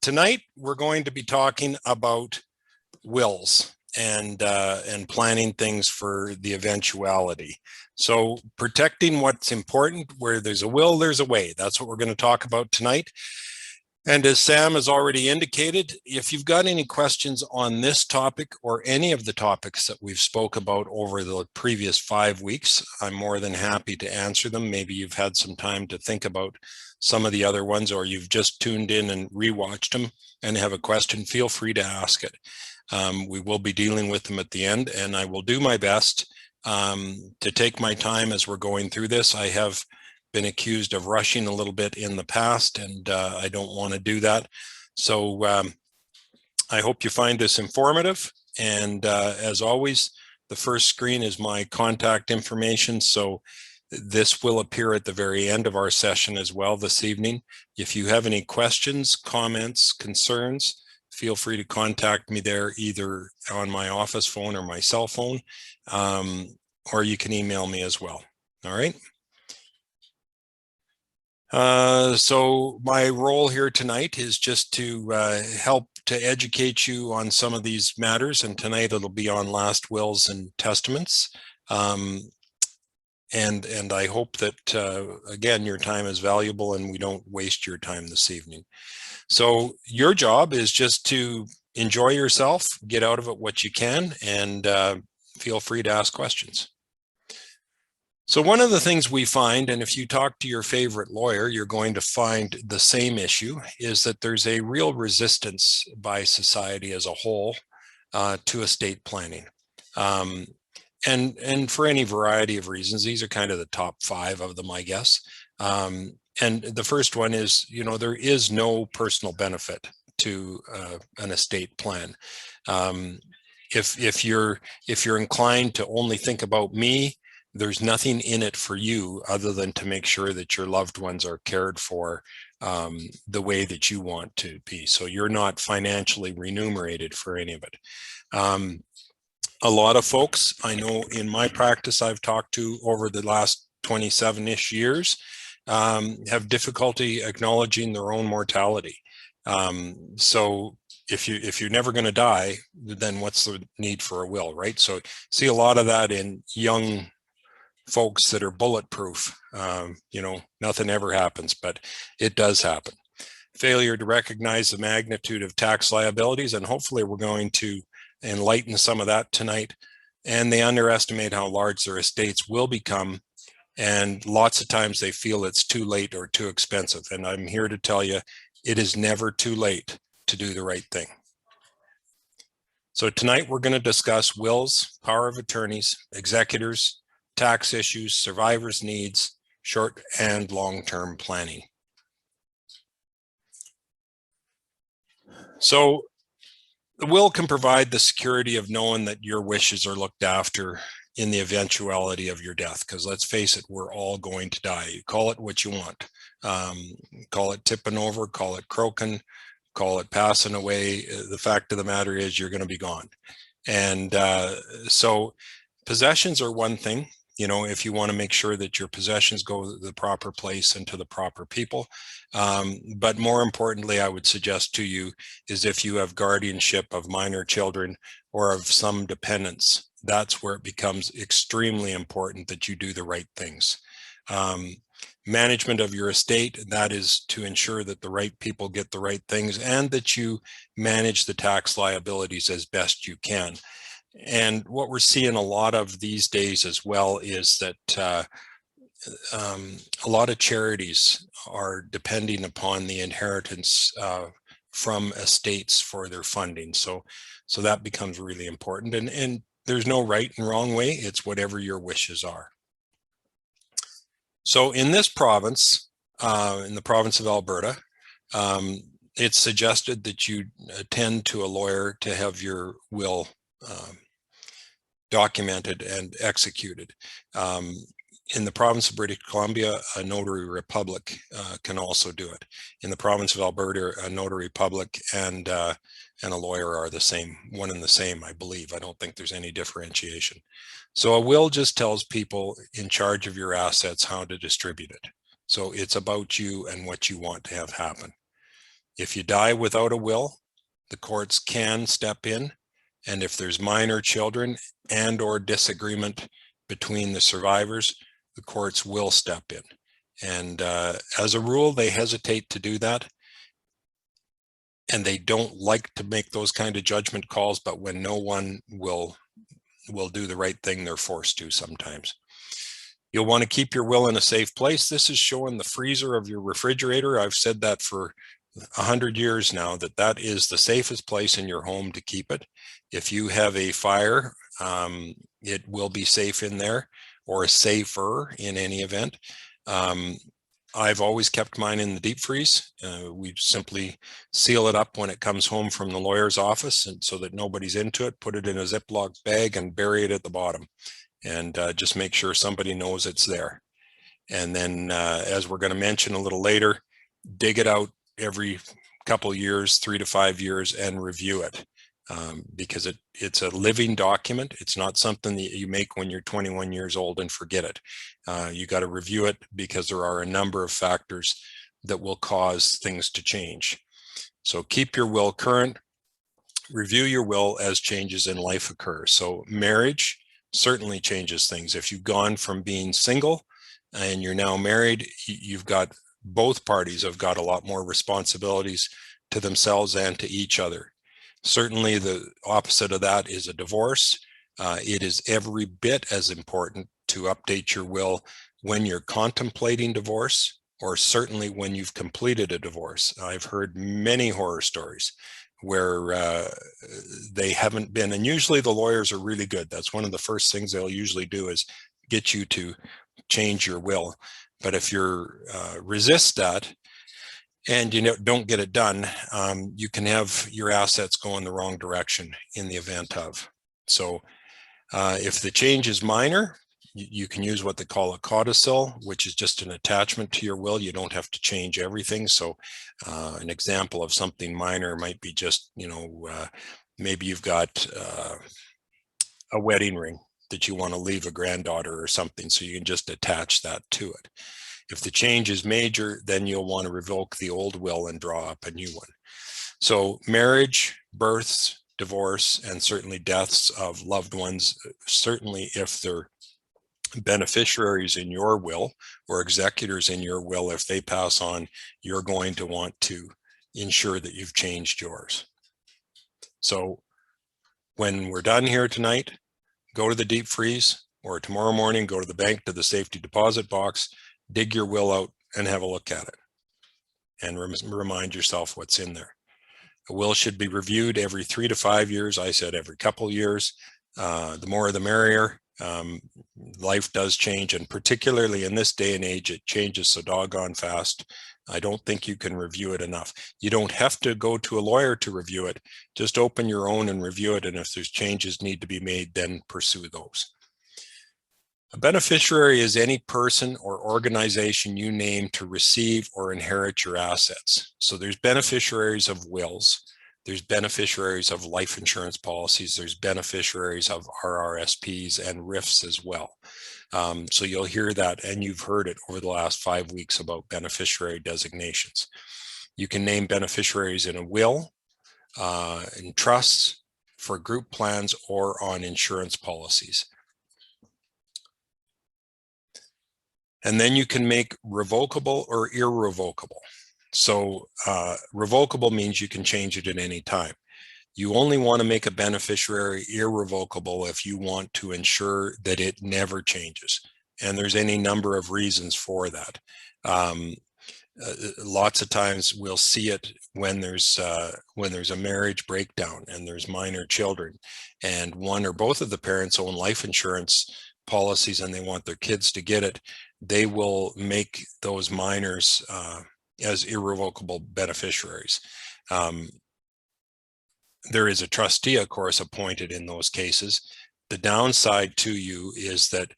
Tonight, we're going to be talking about wills and planning things for the eventuality. So protecting what's important. Where there's a will, there's a way. That's what we're going to talk about tonight. And as Sam has already indicated, if you've got any questions on this topic or any of the topics that we've spoke about over the previous 5 weeks, I'm more than happy to answer them. Maybe you've had some time to think about some of the other ones, or you've just tuned in and rewatched them and have a question, feel free to ask it. We will be dealing with them at the end, and I will do my best to take my time as we're going through this. I have been accused of rushing a little bit in the past, and I don't want to do that. So I hope you find this informative. And as always, the first screen is my contact information. So this will appear at the very end of our session as well this evening. If you have any questions, comments, concerns, feel free to contact me there, either on my office phone or my cell phone, or you can email me as well. All right. So my role here tonight is just to help to educate you on some of these matters, and tonight it'll be on last wills and testaments. And I hope that, again, your time is valuable and we don't waste your time this evening. So your job is just to enjoy yourself, get out of it what you can, and feel free to ask questions. So one of the things we find, and if you talk to your favorite lawyer, you're going to find the same issue, is that there's a real resistance by society as a whole to estate planning. And for any variety of reasons. These are kind of the top 5 of them, I guess. And the first one is, there is no personal benefit to an estate plan. If you're inclined to only think about me, there's nothing in it for you other than to make sure that your loved ones are cared for the way that you want to be. So you're not financially remunerated for any of it. A lot of folks I know in my practice I've talked to over the last 27-ish years have difficulty acknowledging their own mortality. So if you're never going to die, then what's the need for a will, right? So see a lot of that in young folks that are bulletproof. Nothing ever happens, but it does happen. Failure to recognize the magnitude of tax liabilities, and hopefully we're going to enlighten some of that tonight. And they underestimate how large their estates will become, and lots of times they feel it's too late or too expensive. And I'm here to tell you, it is never too late to do the right thing. So tonight we're going to discuss wills, power of attorneys, executors, tax issues, survivors' needs, short and long-term planning. So the will can provide the security of knowing that your wishes are looked after in the eventuality of your death, because let's face it, we're all going to die. You call it what you want. Call it tipping over, call it croaking, call it passing away. The fact of the matter is you're going to be gone. And so possessions are one thing. If you want to make sure that your possessions go to the proper place and to the proper people. But more importantly, I would suggest to you is if you have guardianship of minor children or of some dependents, that's where it becomes extremely important that you do the right things. Management of your estate, that is to ensure that the right people get the right things and that you manage the tax liabilities as best you can. And what we're seeing a lot of these days as well is that a lot of charities are depending upon the inheritance from estates for their funding. So that becomes really important. And there's no right and wrong way. It's whatever your wishes are. So in this province, in the province of Alberta, it's suggested that you attend to a lawyer to have your will documented and executed. In the province of British Columbia, a notary public can also do it. In the province of Alberta, a notary public and a lawyer are the same, one and the same, I believe. I don't think there's any differentiation. So a will just tells people in charge of your assets how to distribute it. So it's about you and what you want to have happen. If you die without a will, the courts can step in, and if there's minor children and or disagreement between the survivors, the courts will step in. And as a rule, they hesitate to do that, and they don't like to make those kind of judgment calls, but when no one will do the right thing, they're forced to sometimes. You'll want to keep your will in a safe place. This is showing the freezer of your refrigerator. I've said that for 100 years now, that is the safest place in your home to keep it. If you have a fire, it will be safe in there, or safer in any event. I've always kept mine in the deep freeze. We simply seal it up when it comes home from the lawyer's office, and so that nobody's into it, put it in a Ziploc bag and bury it at the bottom, and just make sure somebody knows it's there. And then as we're going to mention a little later, dig it out every couple years, 3 to 5 years, and review it, because it's a living document. It's not something that you make when you're 21 years old and forget it. You got to review it because there are a number of factors that will cause things to change. So keep your will current, review your will as changes in life occur. So marriage certainly changes things. If you've gone from being single and you're now married, you've got, both parties have got a lot more responsibilities to themselves and to each other. Certainly the opposite of that is a divorce. It is every bit as important to update your will when you're contemplating divorce, or certainly when you've completed a divorce. I've heard many horror stories where they haven't been, and usually the lawyers are really good. That's one of the first things they'll usually do, is get you to change your will. But if you're resist that and you don't get it done, you can have your assets go in the wrong direction in the event of. So if the change is minor, you can use what they call a codicil, which is just an attachment to your will. You don't have to change everything. So an example of something minor might be just, maybe you've got a wedding ring that you want to leave a granddaughter or something, so you can just attach that to it. If the change is major, then you'll want to revoke the old will and draw up a new one. So marriage, births, divorce, and certainly deaths of loved ones, certainly if they're beneficiaries in your will or executors in your will, if they pass on, you're going to want to ensure that you've changed yours. So when we're done here tonight, go to the deep freeze, or tomorrow morning, go to the bank, to the safety deposit box, dig your will out and have a look at it, and remind yourself what's in there. A will should be reviewed every 3 to 5 years. I said every couple years. The more the merrier. Life does change, and particularly in this day and age, it changes so doggone fast. I don't think you can review it enough. You don't have to go to a lawyer to review it. Just open your own and review it, and if there's changes need to be made, then pursue those. A beneficiary is any person or organization you name to receive or inherit your assets. So there's beneficiaries of wills, there's beneficiaries of life insurance policies, there's beneficiaries of RRSPs and RIFs as well. So you'll hear that, and you've heard it over the last 5 weeks about beneficiary designations. You can name beneficiaries in a will, in trusts, for group plans, or on insurance policies. And then you can make revocable or irrevocable. So revocable means you can change it at any time. You only want to make a beneficiary irrevocable if you want to ensure that it never changes. And there's any number of reasons for that. Lots of times we'll see it when there's a marriage breakdown and there's minor children, and one or both of the parents own life insurance policies and they want their kids to get it. They will make those minors as irrevocable beneficiaries. There is a trustee, of course, appointed in those cases. The downside to you is that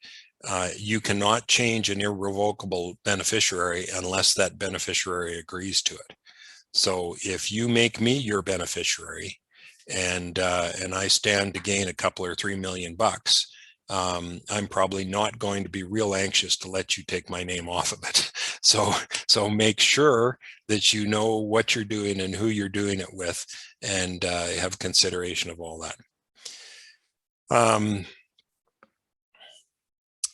you cannot change an irrevocable beneficiary unless that beneficiary agrees to it. So if you make me your beneficiary and I stand to gain a couple or $3 million bucks, I'm probably not going to be real anxious to let you take my name off of it. So make sure that you know what you're doing and who you're doing it with, and have consideration of all that.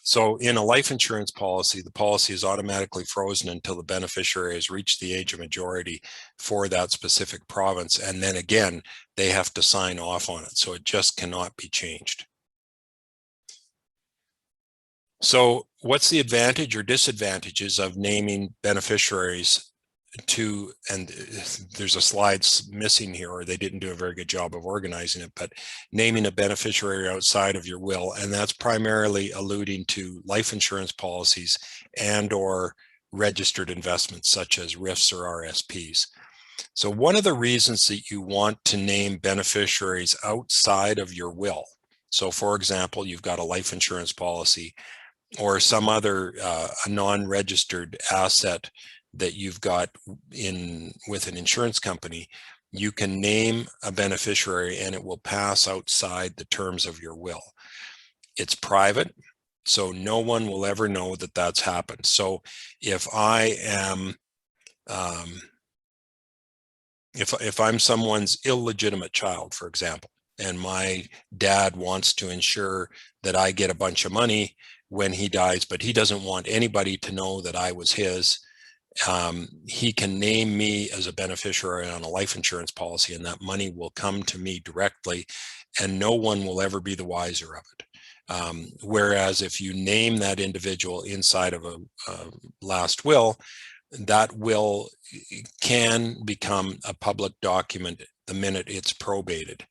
So in a life insurance policy, the policy is automatically frozen until the beneficiary has reached the age of majority for that specific province. And then again, they have to sign off on it. So it just cannot be changed. So what's the advantage or disadvantages of naming beneficiaries to, and there's a slide missing here, or they didn't do a very good job of organizing it, but naming a beneficiary outside of your will, and that's primarily alluding to life insurance policies and or registered investments such as RIFs or RSPs. So one of the reasons that you want to name beneficiaries outside of your will, so for example, you've got a life insurance policy or some other a non-registered asset that you've got in with an insurance company, you can name a beneficiary and it will pass outside the terms of your will. It's private, so no one will ever know that that's happened. So if I am if I'm someone's illegitimate child, for example, and my dad wants to ensure that I get a bunch of money when he dies, but he doesn't want anybody to know that I was his, he can name me as a beneficiary on a life insurance policy, and that money will come to me directly and no one will ever be the wiser of it. Whereas if you name that individual inside of a last will, that will can become a public document the minute it's probated.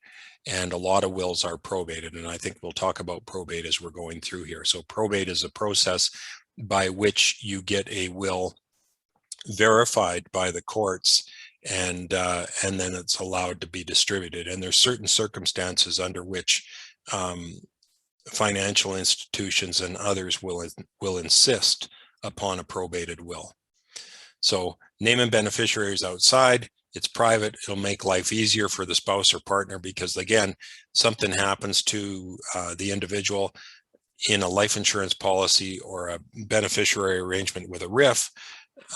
And a lot of wills are probated, and I think we'll talk about probate as we're going through here. So probate is a process by which you get a will verified by the courts, and then it's allowed to be distributed. And there's certain circumstances under which financial institutions and others will insist upon a probated will. So naming beneficiaries outside, it's private. It'll make life easier for the spouse or partner because, again, something happens to the individual in a life insurance policy or a beneficiary arrangement with a RIF,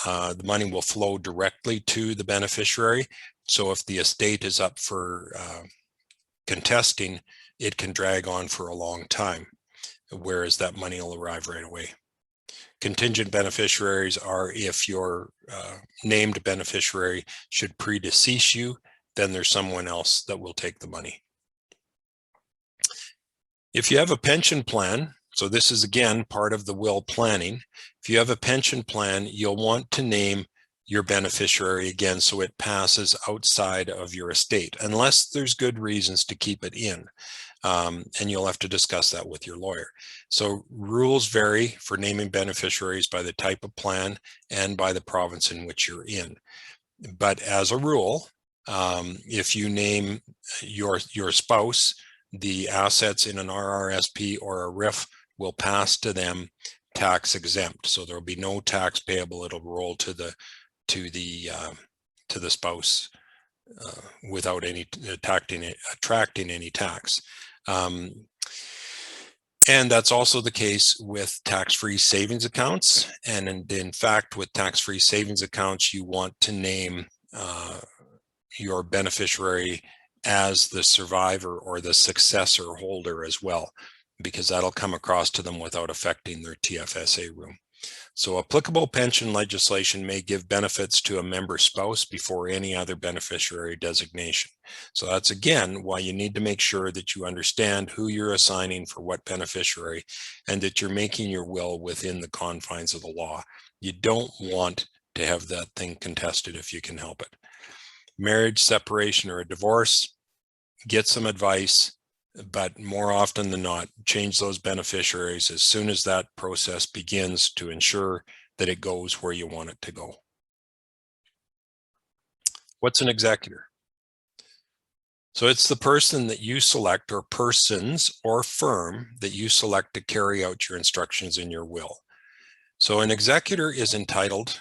the money will flow directly to the beneficiary. So if the estate is up for contesting, it can drag on for a long time, whereas that money will arrive right away. Contingent beneficiaries are if your named beneficiary should predecease you, then there's someone else that will take the money. If you have a pension plan, so this is again part of the will planning. If you have a pension plan, you'll want to name your beneficiary again so it passes outside of your estate, unless there's good reasons to keep it in. And you'll have to discuss that with your lawyer. So rules vary for naming beneficiaries by the type of plan and by the province in which you're in. But as a rule, if you name your spouse, the assets in an RRSP or a RIF will pass to them tax exempt. So there'll be no tax payable. It'll roll to the spouse without any attracting any tax. And that's also the case with tax-free savings accounts. And in fact, with tax-free savings accounts, you want to name your beneficiary as the survivor or the successor holder as well, because that'll come across to them without affecting their TFSA room. So applicable pension legislation may give benefits to a member spouse before any other beneficiary designation. So that's again why you need to make sure that you understand who you're assigning for what beneficiary and that you're making your will within the confines of the law. You don't want to have that thing contested if you can help it. Marriage, separation, or a divorce, get some advice, but more often than not, change those beneficiaries as soon as that process begins to ensure that it goes where you want it to go. What's an executor? So it's the person that you select, or persons or firm that you select to carry out your instructions in your will. So an executor is entitled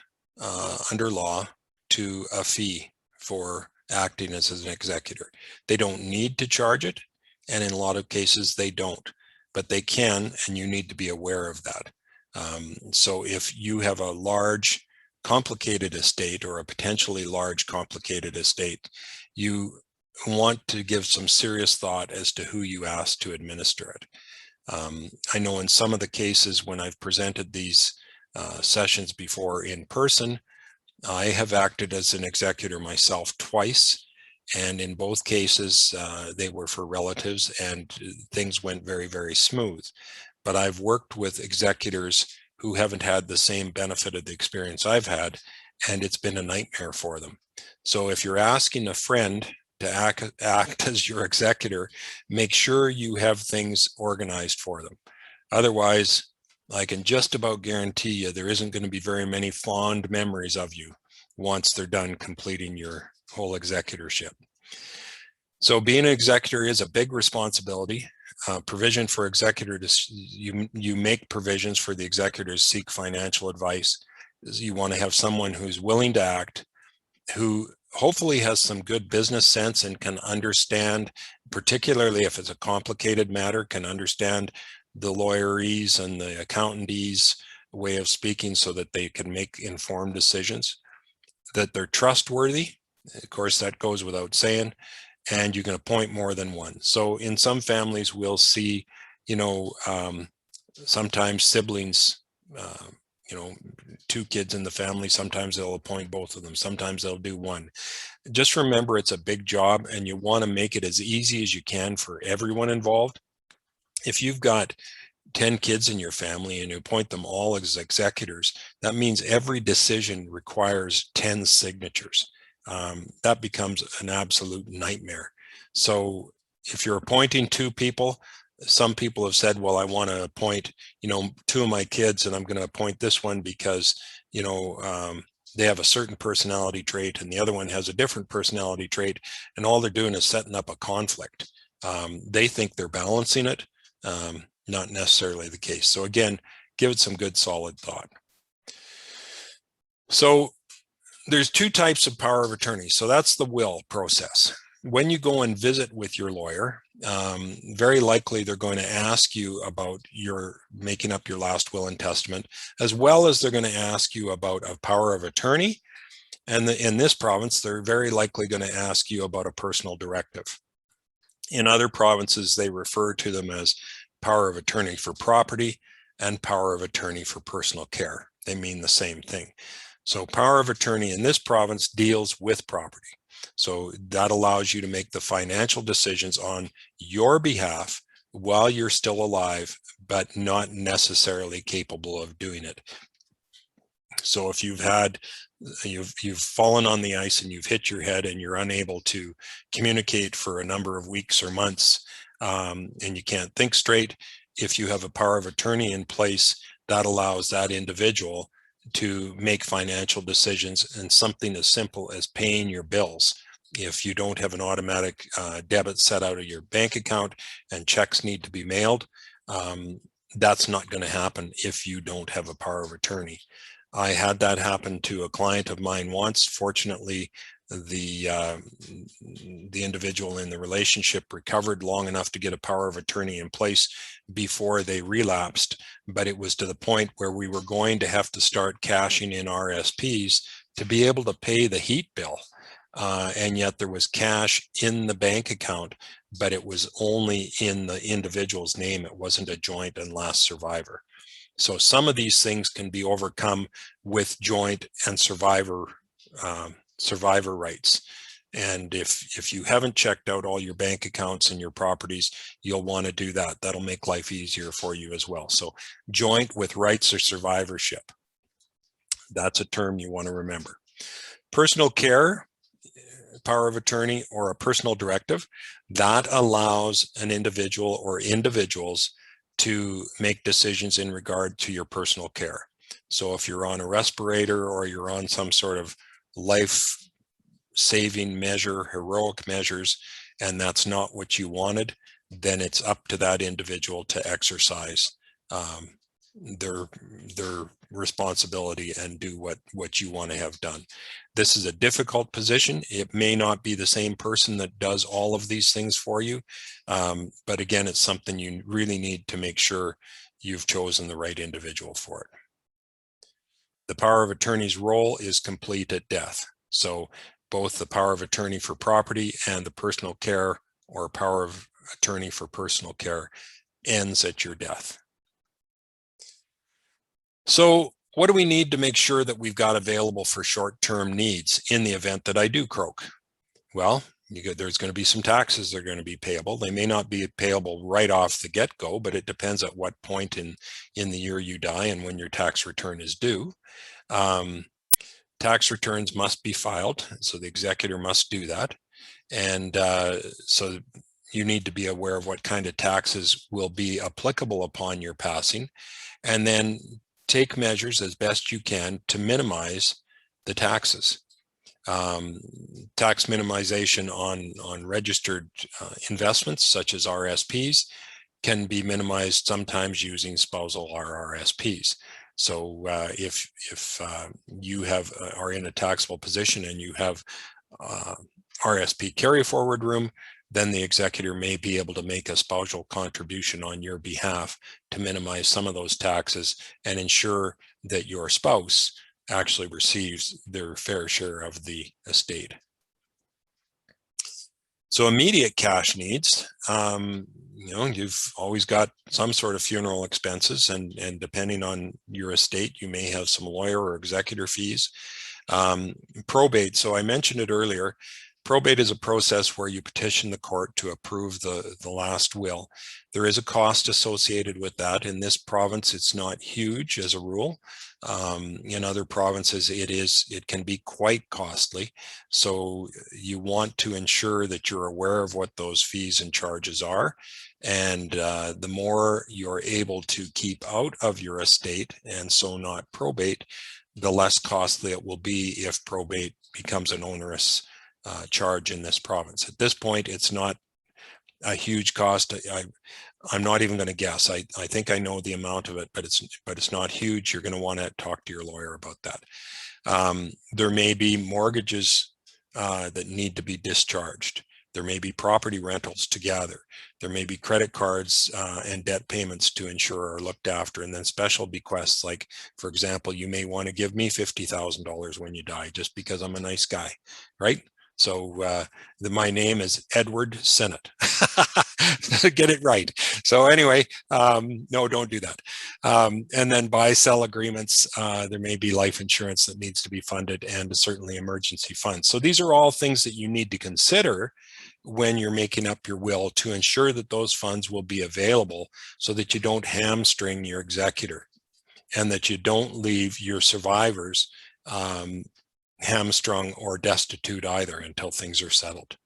under law to a fee for acting as an executor. They don't need to charge it, and in a lot of cases they don't. but they can, and you need to be aware of that. So if you have a large, complicated estate, or a potentially large, complicated estate, you want to give some serious thought as to who you ask to administer it. I know in some of the cases when I've presented these sessions before in person, I have acted as an executor myself twice, and in both cases they were for relatives, and things went very, very smooth. But I've worked with executors who haven't had the same benefit of the experience I've had, and it's been a nightmare for them. So if you're asking a friend to act as your executor, make sure you have things organized for them. Otherwise, I can just about guarantee you there isn't going to be very many fond memories of you once they're done completing your whole executorship. So being an executor is a big responsibility. Provision for executor, you make provisions for the executor to seek financial advice. You want to have someone who's willing to act, who hopefully has some good business sense and can understand, particularly if it's a complicated matter, can understand the lawyerese and the accountantese way of speaking so that they can make informed decisions, that they're trustworthy. Of course, that goes without saying, and you can appoint more than one. So in some families, we'll see, sometimes siblings, two kids in the family, sometimes they'll appoint both of them, sometimes they'll do one. Just remember, it's a big job, and you want to make it as easy as you can for everyone involved. If you've got 10 kids in your family and you appoint them all as executors, that means every decision requires 10 signatures. That becomes an absolute nightmare. So if you're appointing two people, some people have said, well, I want to appoint, two of my kids, and I'm going to appoint this one because, they have a certain personality trait and the other one has a different personality trait, and all they're doing is setting up a conflict. They think they're balancing it. Not necessarily the case. So again, give it some good solid thought. So there's two types of power of attorney. So that's the will process. When you go and visit with your lawyer, very likely they're going to ask you about your making up your last will and testament, as well as they're going to ask you about a power of attorney. And in this province, they're very likely going to ask you about a personal directive. In other provinces, they refer to them as power of attorney for property and power of attorney for personal care. They mean the same thing. So power of attorney in this province deals with property. So that allows you to make the financial decisions on your behalf while you're still alive, but not necessarily capable of doing it. So if you've fallen on the ice and you've hit your head and you're unable to communicate for a number of weeks or months, and you can't think straight, if you have a power of attorney in place, that allows that individual to make financial decisions, and something as simple as paying your bills. If you don't have an automatic debit set out of your bank account and checks need to be mailed, that's not going to happen if you don't have a power of attorney. I had that happen to a client of mine once. Fortunately, the individual in the relationship recovered long enough to get a power of attorney in place before they relapsed, but it was to the point where we were going to have to start cashing in RSPs to be able to pay the heat bill. And yet there was cash in the bank account, but it was only in the individual's name. It wasn't a joint and last survivor. So some of these things can be overcome with joint and survivor rights. And if you haven't checked out all your bank accounts and your properties, you'll want to do that. That'll make life easier for you as well. So joint with rights or survivorship. That's a term you want to remember. Personal care, power of attorney, or a personal directive, that allows an individual or individuals to make decisions in regard to your personal care. So if you're on a respirator or you're on some sort of life-saving measure, heroic measures, and that's not what you wanted, then it's up to that individual to exercise their responsibility and do what you want to have done. This is a difficult position. It may not be the same person that does all of these things for you, but again, it's something you really need to make sure you've chosen the right individual for it. The power of attorney's role is complete at death. So both the power of attorney for property and the personal care or power of attorney for personal care ends at your death. So what do we need to make sure that we've got available for short-term needs in the event that I do croak? Well, there's going to be some taxes that are going to be payable. They may not be payable right off the get-go, but it depends at what point in the year you die and when your tax return is due. Tax returns must be filed, so the executor must do that. And so you need to be aware of what kind of taxes will be applicable upon your passing, and then take measures as best you can to minimize the taxes. Tax minimization on registered investments such as RSPs can be minimized sometimes using spousal RRSPs. So if you are in a taxable position and you have RSP carry forward room, then the executor may be able to make a spousal contribution on your behalf to minimize some of those taxes and ensure that your spouse actually receives their fair share of the estate. So immediate cash needs, you've always got some sort of funeral expenses, and depending on your estate, you may have some lawyer or executor fees. Probate, so I mentioned it earlier. Probate is a process where you petition the court to approve the last will. There is a cost associated with that. In this province, it's not huge as a rule. In other provinces, it can be quite costly. So you want to ensure that you're aware of what those fees and charges are. And the more you're able to keep out of your estate and so not probate, the less costly it will be if probate becomes an onerous charge in this province. At this point, it's not a huge cost. I'm not even going to guess. I think I know the amount of it, but it's not huge. You're going to want to talk to your lawyer about that. There may be mortgages that need to be discharged. There may be property rentals to gather. There may be credit cards and debt payments to ensure are looked after, and then special bequests. Like, for example, you may want to give me $50,000 when you die, just because I'm a nice guy, right? So my name is Edward Sinnott. Get it right. So anyway, no, don't do that. And then buy-sell agreements. There may be life insurance that needs to be funded, and certainly emergency funds. So these are all things that you need to consider when you're making up your will to ensure that those funds will be available so that you don't hamstring your executor and that you don't leave your survivors hamstrung or destitute either until things are settled.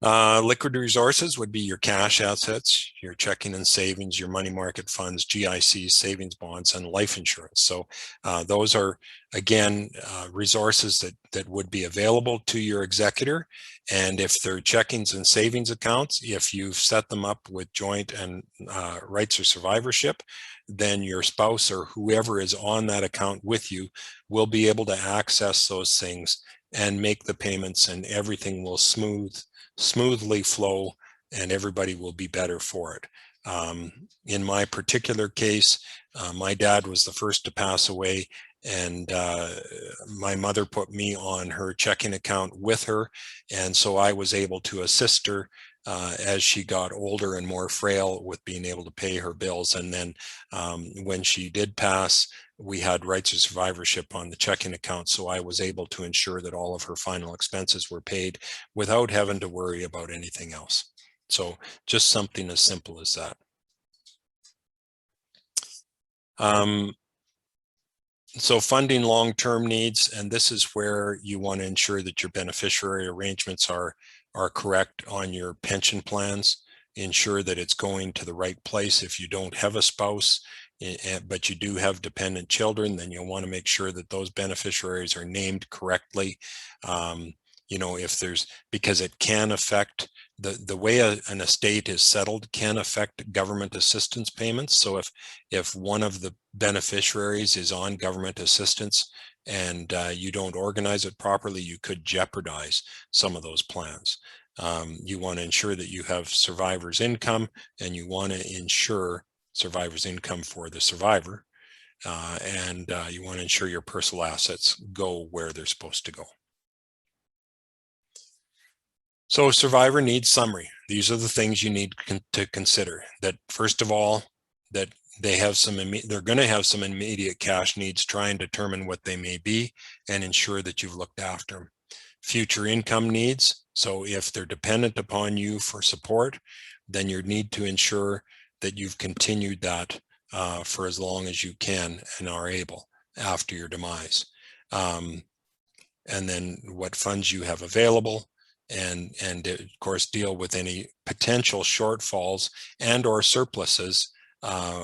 Liquid resources would be your cash assets, your checking and savings, your money market funds, GICs, savings bonds, and life insurance. So those are, again, resources that would be available to your executor. And if they're checkings and savings accounts, if you've set them up with joint and rights or survivorship, then your spouse or whoever is on that account with you will be able to access those things and make the payments, and everything will smoothly flow, and everybody will be better for it. In my particular case, my dad was the first to pass away, and my mother put me on her checking account with her, and so I was able to assist her as she got older and more frail with being able to pay her bills. And then when she did pass, we had rights of survivorship on the checking account, so I was able to ensure that all of her final expenses were paid without having to worry about anything else. So just something as simple as that. So funding long-term needs, and this is where you want to ensure that your beneficiary arrangements are correct on your pension plans. Ensure that it's going to the right place. If you don't have a spouse, but you do have dependent children, then you'll want to make sure that those beneficiaries are named correctly. If there's, because it can affect the way an estate is settled can affect government assistance payments. So if one of the beneficiaries is on government assistance and you don't organize it properly, you could jeopardize some of those plans. You want to ensure that you have survivor's income, and you want to ensure survivor's income for the survivor, and you want to ensure your personal assets go where they're supposed to go. So survivor needs summary. These are the things you need to consider. That first of all, that they have they're going to have some immediate cash needs. Try and determine what they may be and ensure that you've looked after them. Future income needs. So if they're dependent upon you for support, then you need to ensure that you've continued that for as long as you can and are able after your demise. And then what funds you have available, and of course deal with any potential shortfalls and or surpluses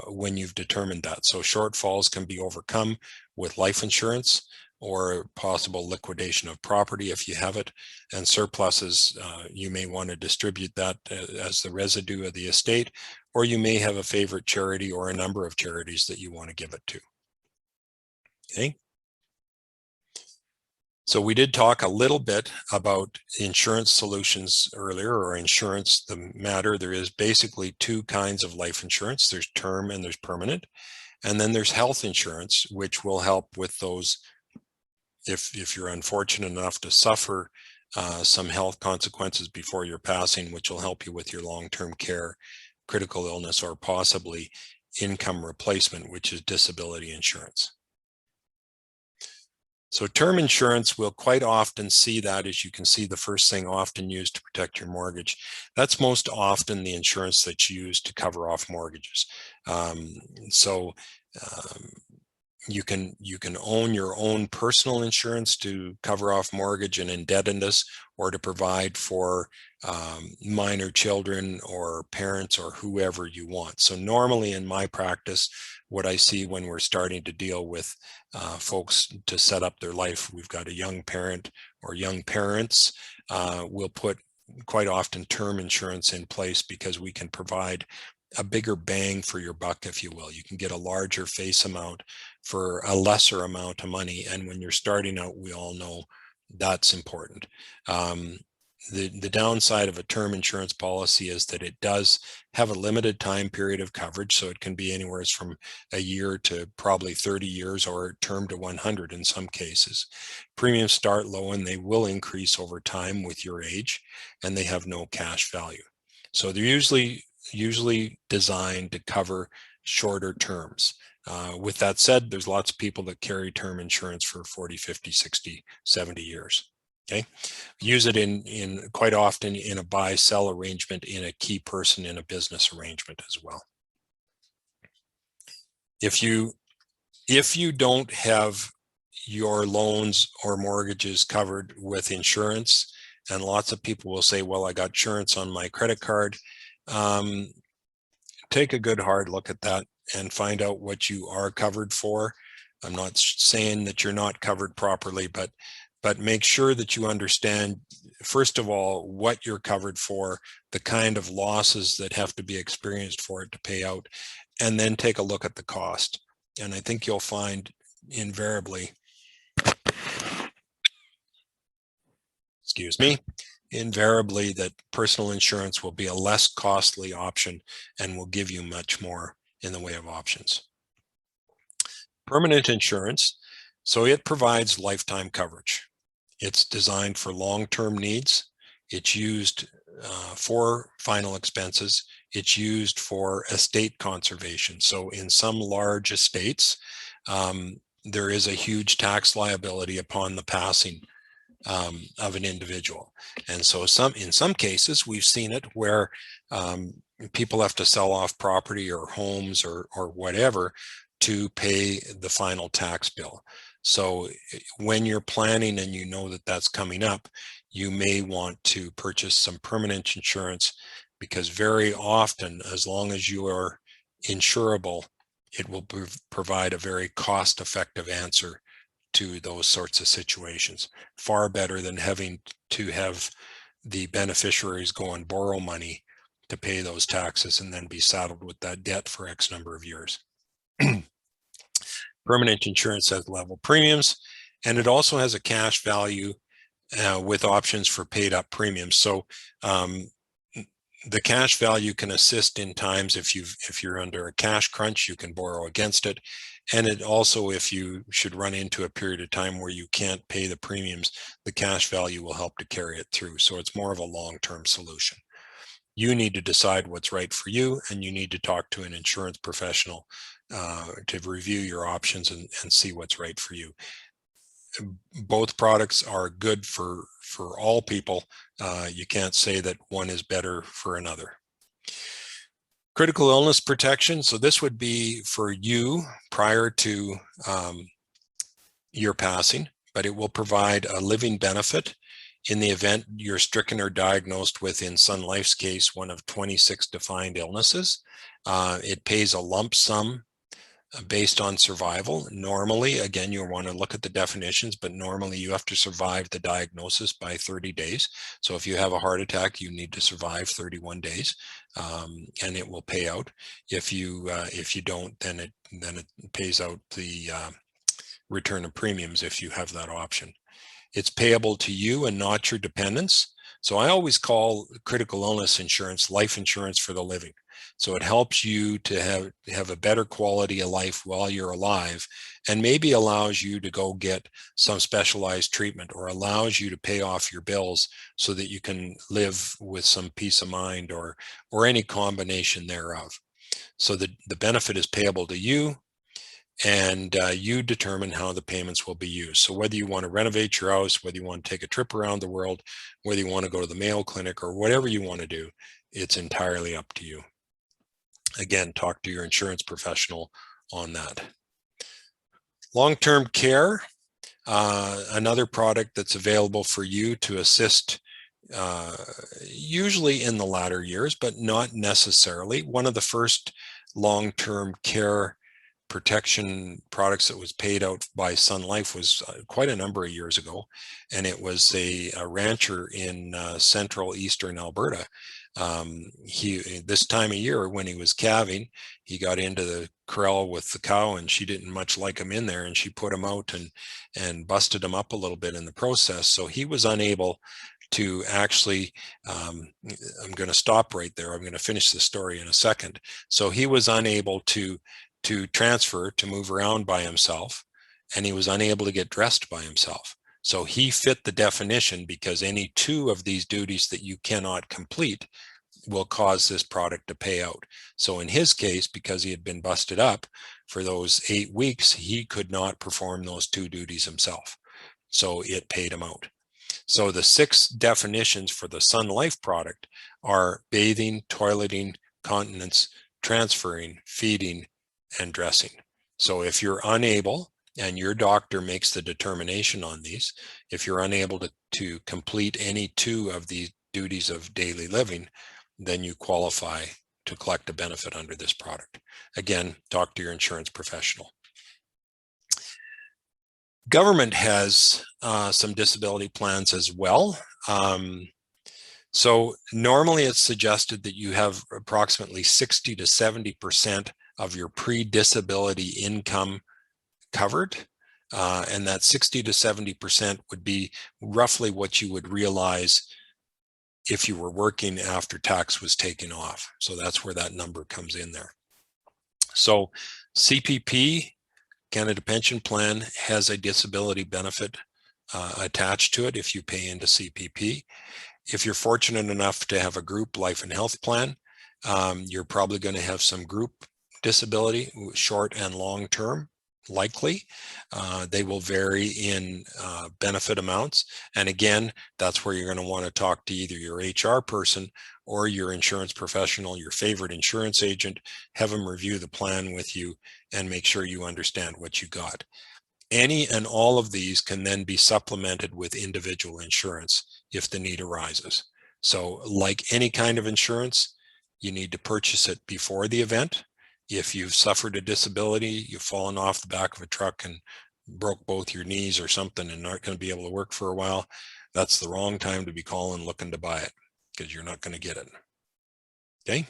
when you've determined that. So shortfalls can be overcome with life insurance or possible liquidation of property if you have it, and surpluses, you may want to distribute that as the residue of the estate, or you may have a favorite charity or a number of charities that you want to give it to. Okay. So we did talk a little bit about insurance solutions earlier, or insurance, the matter. There is basically two kinds of life insurance. There's term and there's permanent. And then there's health insurance, which will help with those if you're unfortunate enough to suffer some health consequences before your passing, which will help you with your long-term care, critical illness, or possibly income replacement, which is disability insurance. So term insurance, will quite often see that, as you can see, the first thing often used to protect your mortgage. That's most often the insurance that's used to cover off mortgages. You can own your own personal insurance to cover off mortgage and indebtedness, or to provide for minor children or parents or whoever you want. So normally in my practice, what I see when we're starting to deal with folks to set up their life, we've got a young parent or young parents, we'll put quite often term insurance in place because we can provide a bigger bang for your buck, if you will. You can get a larger face amount for a lesser amount of money. And when you're starting out, we all know that's important. The downside of a term insurance policy is that it does have a limited time period of coverage. So it can be anywhere from a year to probably 30 years, or term to 100 in some cases. Premiums start low and they will increase over time with your age, and they have no cash value. So they're usually designed to cover shorter terms. With that said, there's lots of people that carry term insurance for 40, 50, 60, 70 years. Okay, use it in quite often in a buy-sell arrangement, in a key person in a business arrangement as well. If you don't have your loans or mortgages covered with insurance, and lots of people will say, well, I got insurance on my credit card, take a good hard look at that and find out what you are covered for. I'm not saying that you're not covered properly, but make sure that you understand, first of all, what you're covered for, the kind of losses that have to be experienced for it to pay out, and then take a look at the cost. And I think you'll find invariably, that personal insurance will be a less costly option and will give you much more in the way of options. Permanent insurance, so it provides lifetime coverage. It's designed for long-term needs. It's used for final expenses. It's used for estate conservation. So in some large estates, there is a huge tax liability upon the passing of an individual. And so in some cases, we've seen it where people have to sell off property or homes or whatever to pay the final tax bill. So when you're planning and you know that that's coming up, you may want to purchase some permanent insurance, because very often, as long as you are insurable, it will provide a very cost-effective answer to those sorts of situations. Far better than having to have the beneficiaries go and borrow money to pay those taxes and then be saddled with that debt for X number of years. Permanent insurance has level premiums, and it also has a cash value with options for paid up premiums. So the cash value can assist in times if you're under a cash crunch, you can borrow against it. And it also, if you should run into a period of time where you can't pay the premiums, the cash value will help to carry it through. So it's more of a long-term solution. You need to decide what's right for you, and you need to talk to an insurance professional to review your options and see what's right for you. Both products are good for all people. You can't say that one is better for another. Critical illness protection. So this would be for you prior to your passing, but it will provide a living benefit in the event you're stricken or diagnosed with, in Sun Life's case, one of 26 defined illnesses. It pays a lump sum based on survival. Normally, again, you'll want to look at the definitions, but normally you have to survive the diagnosis by 30 days. So if you have a heart attack, you need to survive 31 days, and it will pay out. If you don't, then it pays out the return of premiums if you have that option. It's payable to you and not your dependents. So I always call critical illness insurance life insurance for the living. So it helps you to have a better quality of life while you're alive, and maybe allows you to go get some specialized treatment, or allows you to pay off your bills so that you can live with some peace of mind, or any combination thereof. So the benefit is payable to you, and you determine how the payments will be used. So whether you want to renovate your house, whether you want to take a trip around the world, whether you want to go to the Mayo Clinic, or whatever you want to do, it's entirely up to you. Again, talk to your insurance professional on that. Long-term care, another product that's available for you to assist usually in the latter years, but not necessarily. One of the first long-term care protection products that was paid out by Sun Life was quite a number of years ago, and it was a rancher in central eastern Alberta. This time of year, when he was calving, he got into the corral with the cow, and she didn't much like him in there, and she put him out and busted him up a little bit in the process. So he was unable to actually, I'm going to stop right there. I'm going to finish the story in a second. So he was unable to transfer, to move around by himself, and he was unable to get dressed by himself. So he fit the definition, because any two of these duties that you cannot complete will cause this product to pay out. So in his case, because he had been busted up for those 8 weeks, he could not perform those two duties himself. So it paid him out. So the 6 definitions for the Sun Life product are bathing, toileting, continence, transferring, feeding, and dressing. So if you're unable, and your doctor makes the determination on these, if you're unable to complete any 2 of these duties of daily living, then you qualify to collect a benefit under this product. Again, talk to your insurance professional. Government has some disability plans as well. So normally it's suggested that you have approximately 60 to 70% of your pre-disability income covered, and that 60 to 70% would be roughly what you would realize if you were working after tax was taken off. So that's where that number comes in there. So CPP, Canada Pension Plan, has a disability benefit attached to it if you pay into CPP. If you're fortunate enough to have a group life and health plan, you're probably going to have some group disability, short and long term, likely. They will vary in benefit amounts. And again, that's where you're going to want to talk to either your HR person or your insurance professional, your favorite insurance agent, have them review the plan with you and make sure you understand what you got. Any and all of these can then be supplemented with individual insurance if the need arises. So like any kind of insurance, you need to purchase it before the event. If you've suffered a disability, you've fallen off the back of a truck and broke both your knees or something and aren't going to be able to work for a while, that's the wrong time to be calling looking to buy it, because you're not going to get it. Okay.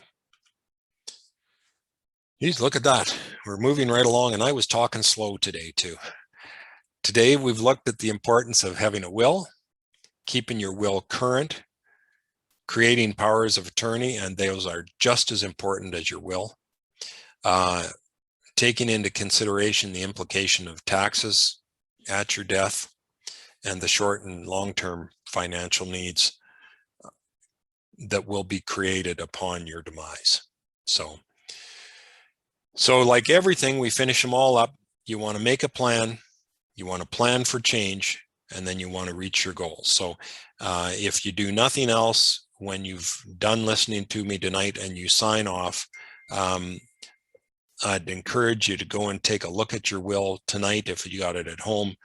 Geez, look at that. We're moving right along, and I was talking slow today too. Today, we've looked at the importance of having a will, keeping your will current, creating powers of attorney, and those are just as important as your will. Taking into consideration the implication of taxes at your death and the short and long-term financial needs that will be created upon your demise. So like everything, we finish them all up. You want to make a plan, you want to plan for change, and then you want to reach your goals. So if you do nothing else, when you've done listening to me tonight and you sign off, I'd encourage you to go and take a look at your will tonight if you got it at home.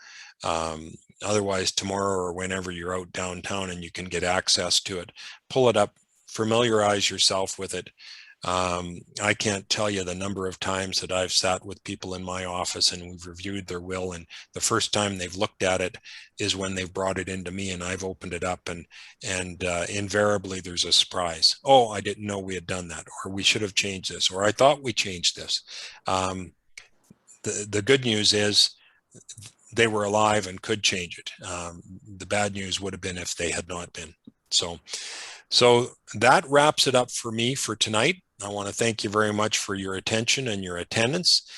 Otherwise, tomorrow or whenever you're out downtown and you can get access to it, pull it up, familiarize yourself with it. I can't tell you the number of times that I've sat with people in my office and we've reviewed their will, and the first time they've looked at it is when they've brought it into me and I've opened it up, and invariably there's a surprise. Oh, I didn't know we had done that, or we should have changed this, or I thought we changed this. The good news is they were alive and could change it. The bad news would have been if they had not been. So that wraps it up for me for tonight. I want to thank you very much for your attention and your attendance.